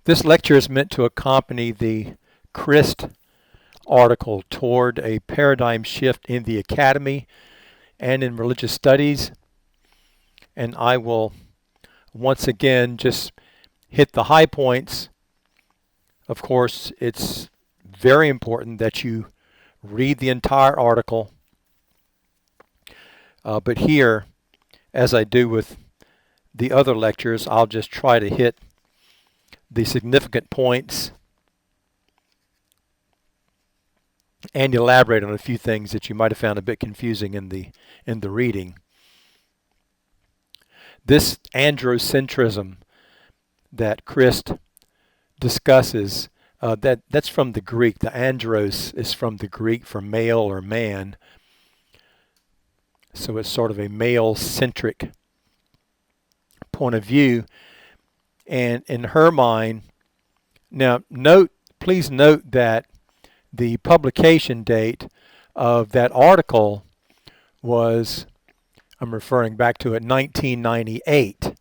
This lecture is meant to accompany the CHRIST article, Toward a Paradigm Shift in the Academy and in Religious Studies. And I will once again just hit the high points. Of course, it's very important that you read the entire article. But here, as I do with the other lectures, I'll just try to hit the significant points and elaborate on a few things that you might have found a bit confusing in the reading. This androcentrism that CHRIST discusses, that's from the Greek. The andros is from the Greek for male or man. So it's sort of a male-centric point of view. And in her mind, now please note that the publication date of that article was, I'm referring back to it, 1998.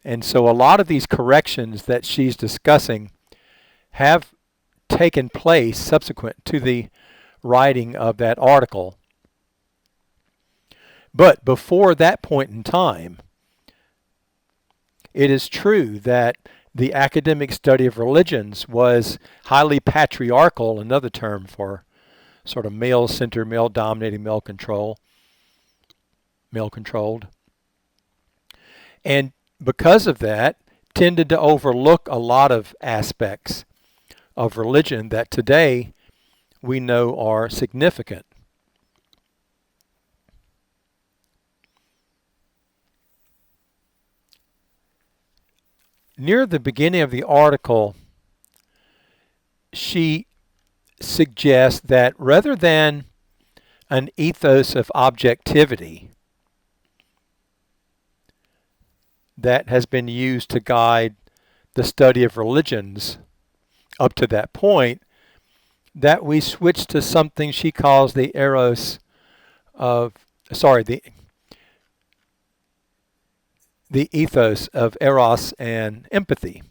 And so a lot of these corrections that she's discussing have taken place subsequent to the writing of that article. But before that point in time, it is true that the academic study of religions was highly patriarchal, another term for sort of male-centered, male-dominating, male-controlled. And because of that, tended to overlook a lot of aspects of religion that today we know are significant. Near the beginning of the article, she suggests that rather than an ethos of objectivity that has been used to guide the study of religions up to that point, that we switch to something she calls the ethos of eros and empathy.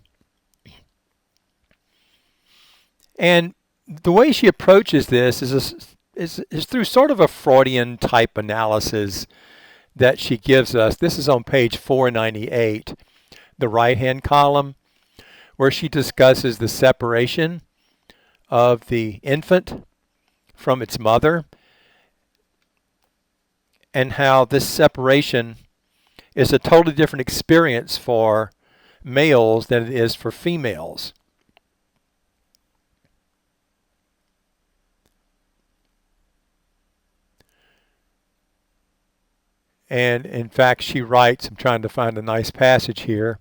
And the way she approaches this is through sort of a Freudian type analysis that she gives us. This is on page 498, the right-hand column, where she discusses the separation of the infant from its mother and how this separation is a totally different experience for males than it is for females. And in fact, she writes, I'm trying to find a nice passage here,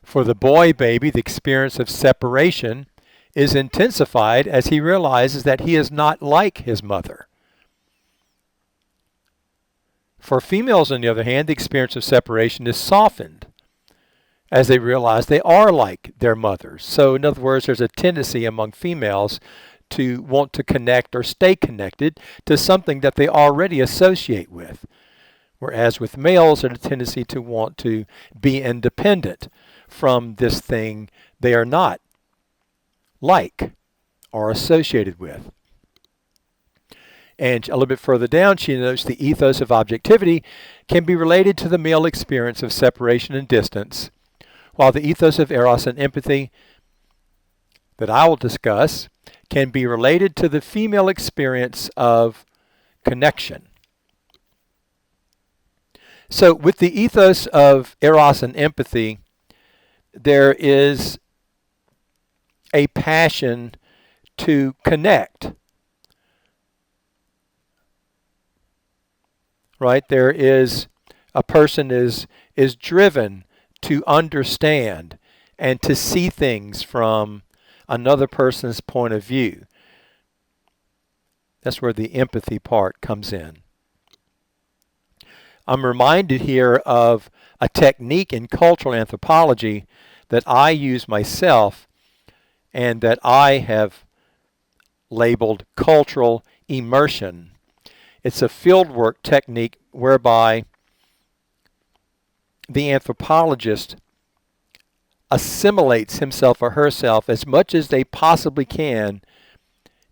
for the boy baby, the experience of separation is intensified as he realizes that he is not like his mother. For females, on the other hand, the experience of separation is softened as they realize they are like their mothers. So in other words, there's a tendency among females to want to connect or stay connected to something that they already associate with. Whereas with males, there's a tendency to want to be independent from this thing they are not like or associated with. And a little bit further down, she notes the ethos of objectivity can be related to the male experience of separation and distance, while the ethos of eros and empathy that I will discuss can be related to the female experience of connection. So with the ethos of eros and empathy, there is a passion to connect. Right? There is a person is driven to understand and to see things from another person's point of view. That's where the empathy part comes in. I'm reminded here of a technique in cultural anthropology that I use myself and that I have labeled cultural immersion. It's a fieldwork technique whereby the anthropologist assimilates himself or herself as much as they possibly can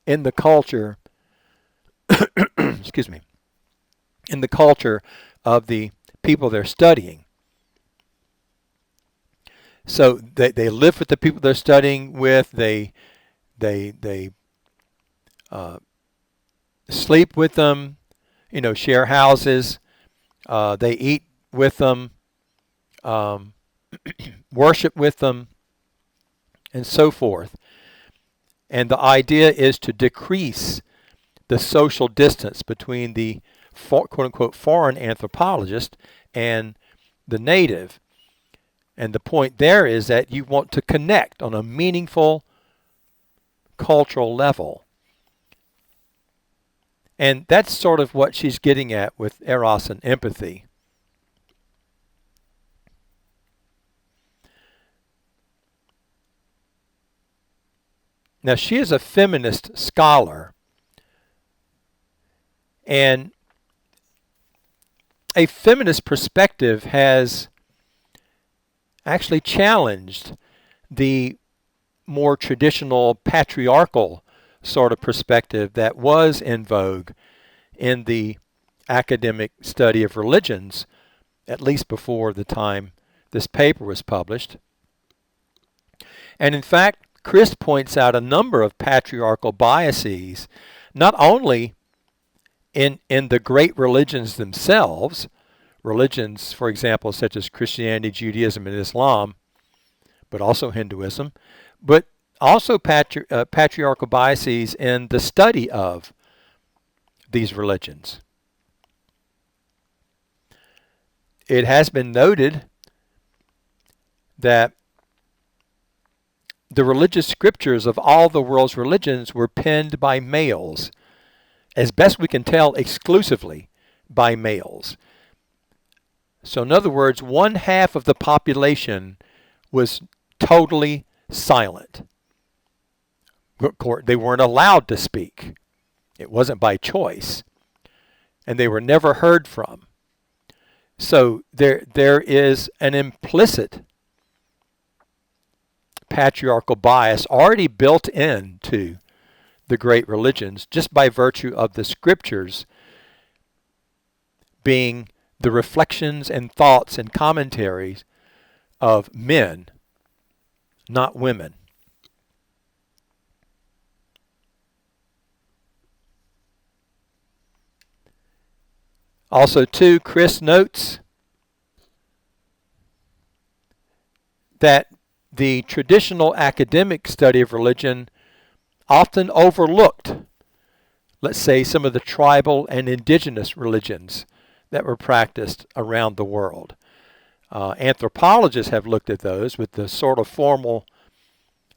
in the culture, excuse me, in the culture of the people they're studying. So they live with the people they're studying with. They sleep with them, share houses. They eat with them, um, worship with them, and so forth. And the idea is to decrease the social distance between the quote-unquote foreign anthropologist and the native. And the point there is that you want to connect on a meaningful cultural level. And that's sort of what she's getting at with eros and empathy. Now, she is a feminist scholar, and a feminist perspective has actually challenged the more traditional patriarchal sort of perspective that was in vogue in the academic study of religions, at least before the time this paper was published. And in fact, Chris points out a number of patriarchal biases, not only in the great religions themselves, religions, for example, such as Christianity, Judaism, and Islam, but also Hinduism, but also patriarchal biases in the study of these religions. It has been noted that the religious scriptures of all the world's religions were penned by males, as best we can tell, exclusively by males. So in other words, one half of the population was totally silent. They weren't allowed to speak. It wasn't by choice. And they were never heard from. So there is an implicit patriarchal bias already built into the great religions just by virtue of the scriptures being the reflections and thoughts and commentaries of men, not women. Also, too, Chris notes that the traditional academic study of religion often overlooked, let's say, some of the tribal and indigenous religions that were practiced around the world. Anthropologists have looked at those with the sort of formal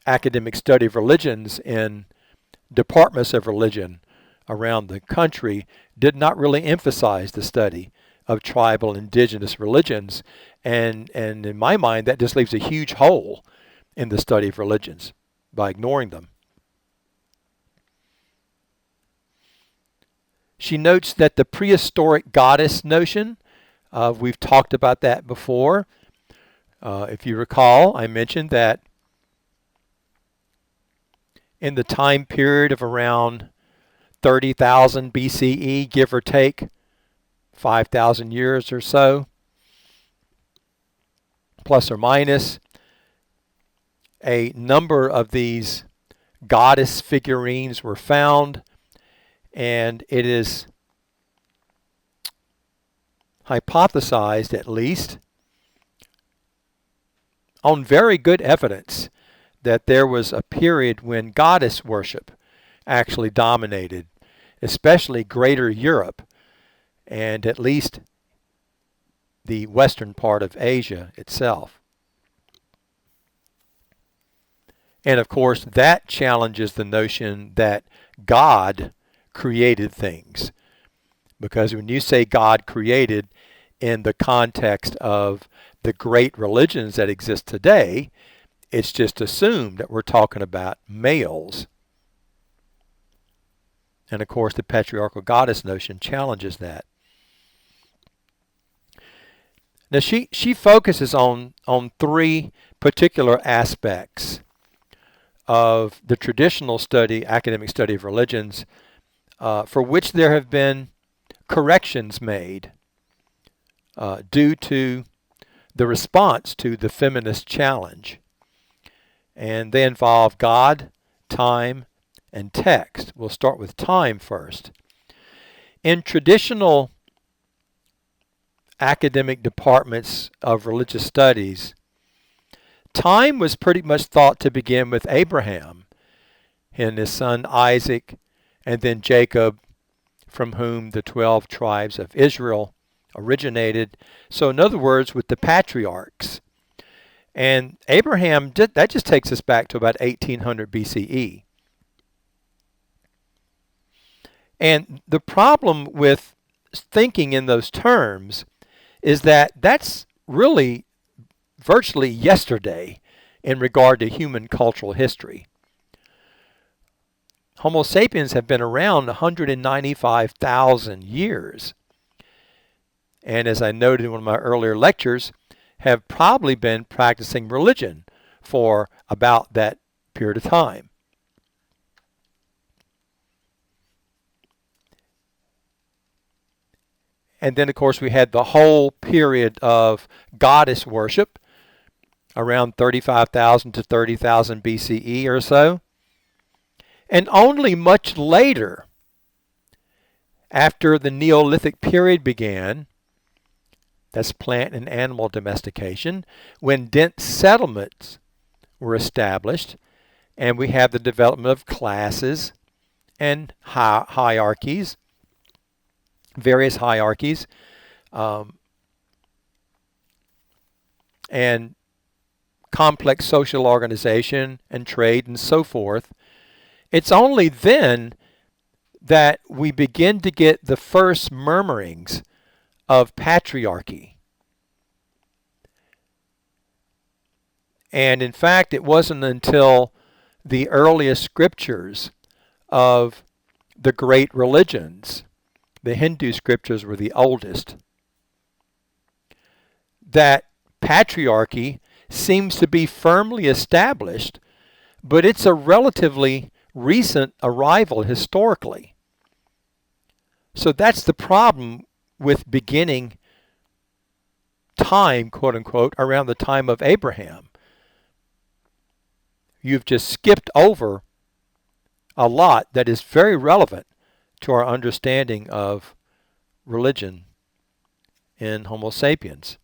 academic study of religions in departments of religion around the country did not really emphasize the study of tribal indigenous religions. And in my mind, that just leaves a huge hole in the study of religions by ignoring them. She notes that the prehistoric goddess notion, we've talked about that before. If you recall, I mentioned that in the time period of around 30,000 BCE, give or take, 5,000 years or so, plus or minus, a number of these goddess figurines were found, and it is hypothesized, at least, on very good evidence, that there was a period when goddess worship actually dominated, especially Greater Europe, and at least the western part of Asia itself. And of course, that challenges the notion that God created things. Because when you say God created in the context of the great religions that exist today, it's just assumed that we're talking about males. And of course, the patriarchal goddess notion challenges that. Now she focuses on three particular aspects of the traditional study, academic study of religions, for which there have been corrections made due to the response to the feminist challenge. And they involve God, time, and text. We'll start with time first. In traditional academic departments of religious studies, time was pretty much thought to begin with Abraham and his son Isaac, and then Jacob, from whom the 12 tribes of Israel originated. So in other words, with the patriarchs. And Abraham, that just takes us back to about 1800 BCE. And the problem with thinking in those terms is that that's really virtually yesterday in regard to human cultural history. Homo sapiens have been around 195,000 years. And as I noted in one of my earlier lectures, have probably been practicing religion for about that period of time. And then, of course, we had the whole period of goddess worship, around 35,000 to 30,000 BCE or so. And only much later, after the Neolithic period began, that's plant and animal domestication, when dense settlements were established, and we have the development of classes and hierarchies, various hierarchies, and complex social organization and trade and so forth. It's only then that we begin to get the first murmurings of patriarchy. And in fact, it wasn't until the earliest scriptures of the great religions, the Hindu scriptures were the oldest, that patriarchy seems to be firmly established, but it's a relatively recent arrival historically. So that's the problem with beginning time, quote unquote, around the time of Abraham. You've just skipped over a lot that is very relevant to our understanding of religion in Homo sapiens.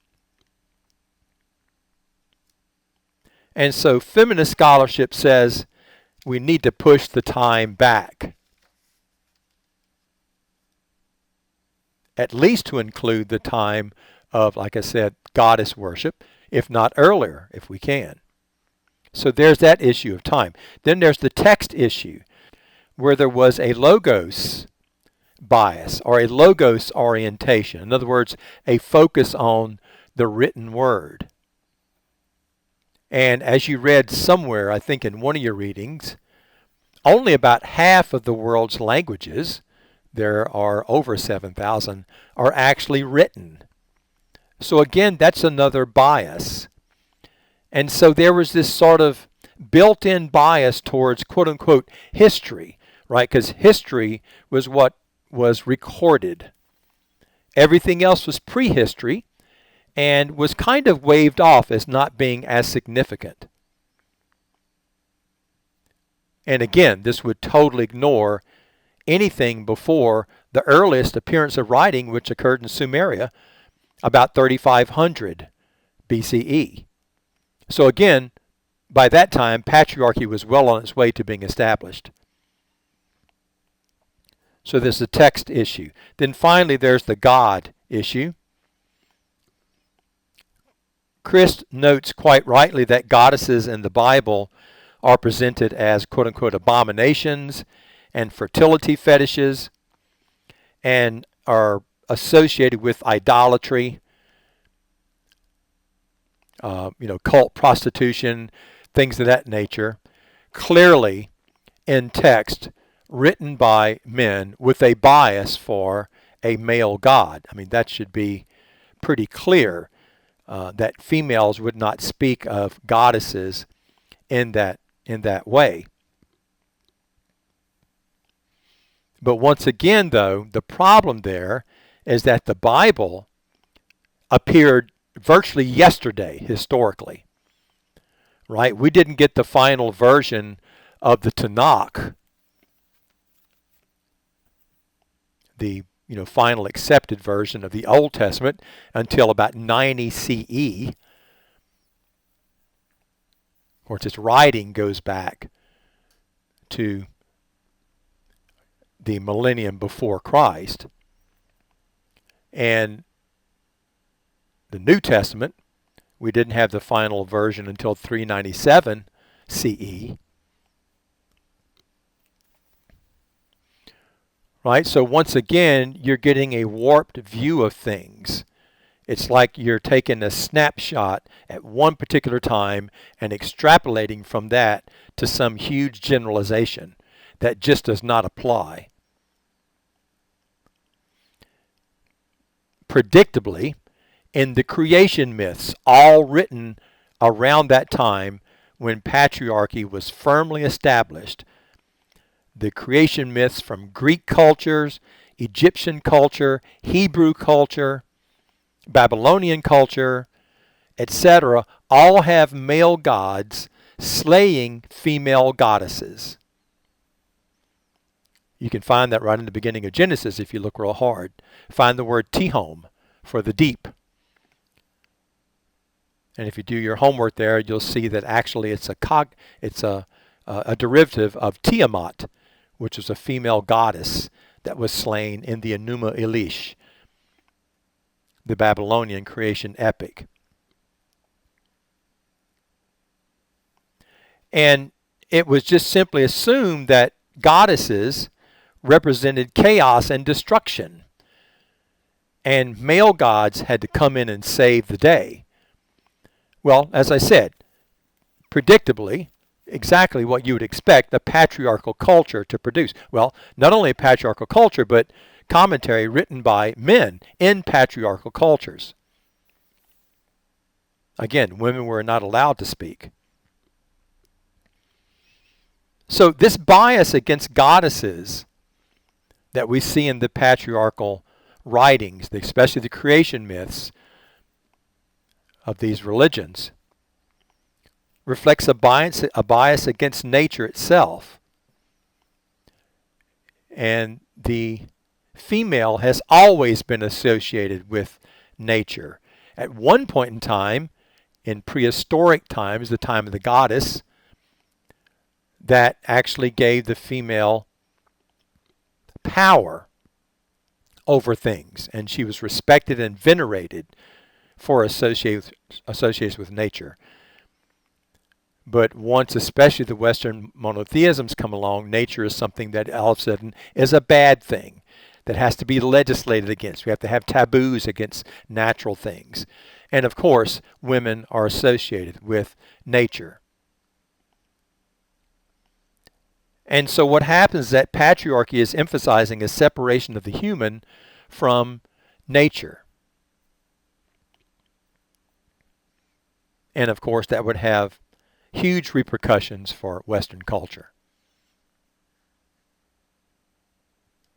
And so feminist scholarship says we need to push the time back, at least to include the time of, like I said, goddess worship, if not earlier, if we can. So there's that issue of time. Then there's the text issue, where there was a logos bias or a logos orientation. In other words, a focus on the written word. And as you read somewhere, I think in one of your readings, only about half of the world's languages, there are over 7,000, are actually written. So again, that's another bias. And so there was this sort of built-in bias towards quote-unquote history, right? Because history was what was recorded. Everything else was prehistory and was kind of waved off as not being as significant. And again, this would totally ignore anything before the earliest appearance of writing, which occurred in Sumeria about 3500 BCE. So again, by that time, patriarchy was well on its way to being established. So there's the text issue. Then finally, there's the God issue. Christ notes quite rightly that goddesses in the Bible are presented as quote-unquote abominations and fertility fetishes and are associated with idolatry, cult prostitution, things of that nature, clearly in text written by men with a bias for a male god. I mean, that should be pretty clear. that females would not speak of goddesses in that way. But once again, though, the problem there is that the Bible appeared virtually yesterday historically, right? We didn't get the final version of the Tanakh, the final accepted version of the Old Testament, until about 90 CE. Of course, its writing goes back to the millennium before Christ. And the New Testament, we didn't have the final version until 397 CE. Right? So once again, you're getting a warped view of things. It's like you're taking a snapshot at one particular time and extrapolating from that to some huge generalization that just does not apply. Predictably, in the creation myths, all written around that time when patriarchy was firmly established, the creation myths from Greek cultures, Egyptian culture, Hebrew culture, Babylonian culture, etc., all have male gods slaying female goddesses. You can find that right in the beginning of Genesis if you look real hard. Find the word Tehom for the deep. And if you do your homework there, you'll see that actually it's a derivative of Tiamat, which was a female goddess that was slain in the Enuma Elish, the Babylonian creation epic. And it was just simply assumed that goddesses represented chaos and destruction, and male gods had to come in and save the day. Well, as I said, predictably, exactly what you would expect a patriarchal culture to produce. Well, not only a patriarchal culture, but commentary written by men in patriarchal cultures. Again, women were not allowed to speak. So this bias against goddesses that we see in the patriarchal writings, especially the creation myths of these religions, reflects a bias against nature itself. And the female has always been associated with nature. At one point in time, in prehistoric times, the time of the goddess, that actually gave the female power over things, and she was respected and venerated for associations with nature. But once, especially the Western monotheisms come along, nature is something that all of a sudden is a bad thing that has to be legislated against. We have to have taboos against natural things. And of course, women are associated with nature. And so what happens is that patriarchy is emphasizing a separation of the human from nature. And of course, that would have huge repercussions for Western culture.